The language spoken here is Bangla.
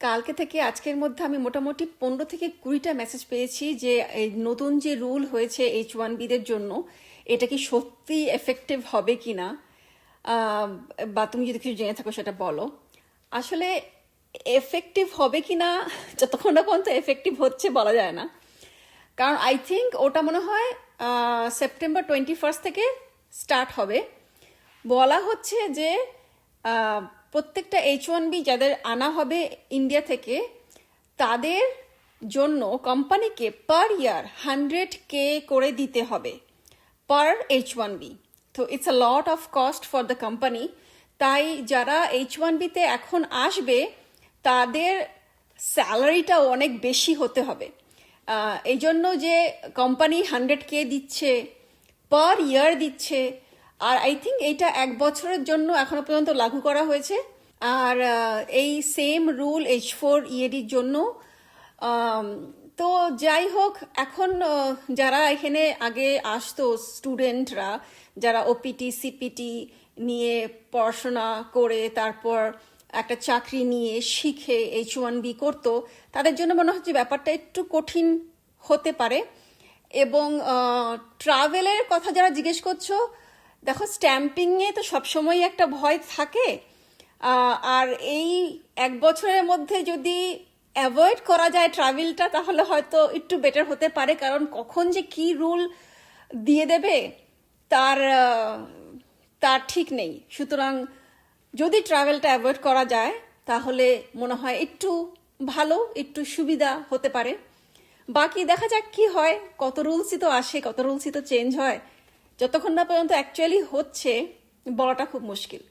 কালকে থেকে আজকের মধ্যে আমি মোটামুটি 15 থেকে 20টা মেসেজ পেয়েছি যে এই নতুন যে রুল হয়েছে H1Bদের জন্য এটা কি সত্যি এফেক্টিভ হবে কি না, বা তুমি যদি কিছু জেনে থাকো সেটা বলো। আসলে এফেক্টিভ হবে কি না যতক্ষণ না পর্যন্ত এফেক্টিভ হচ্ছে বলা যায় না, কারণ আই থিঙ্ক ওটা মনে হয় সেপ্টেম্বর 21 থেকে স্টার্ট হবে। বলা হচ্ছে যে আহ, প্রত্যেকটা H1B যাদের আনা হবে ইন্ডিয়া থেকে তাদের জন্য কোম্পানিকে পার ইয়ার 100K করে দিতে হবে পার H1B। তো it's a lot of cost for the company. তাই যারা H1Bতে এখন আসবে তাদের স্যালারিটা অনেক বেশি হতে হবে। এই জন্য যে কোম্পানি 100K দিচ্ছে, পার ইয়ার দিচ্ছে। আর আই থিঙ্ক এইটা 1 বছরের জন্য এখনো পর্যন্ত লাগু করা হয়েছে। আর এই সেম রুল H4EADর জন্য। আম, তো যাই হোক, এখন যারা এখানে আগে আসতো স্টুডেন্টরা, যারা ওপিটি সিপিটি নিয়ে পড়াশোনা করে তারপর একটা চাকরি নিয়ে শিখে H1B করতো, তাদের জন্য মনে হচ্ছে ব্যাপারটা একটু কঠিন হতে পারে। এবং ট্রাভেলের কথা যারা জিজ্ঞেস করছো, দেখো স্ট্যাম্পিংয়ে তো সবসময় একটা ভয় থাকে। আর এই 1 বছরের মধ্যে যদি অ্যাভয়েড করা যায় ট্রাভেলটা তাহলে হয়তো একটু বেটার হতে পারে, কারণ কখন যে কি রুল দিয়ে দেবে তার তার ঠিক নেই। সুতরাং যদি ট্রাভেলটা অ্যাভয়েড করা যায় তাহলে মনে হয় একটু ভালো, একটু সুবিধা হতে পারে। বাকি দেখা যাক কি হয়, কত রুলসই তো আসে, কত রুলসই তো চেঞ্জ হয়। যতক্ষণ না পর্যন্ত অ্যাকচুয়ালি হচ্ছে বলাটা খুব মুশকিল।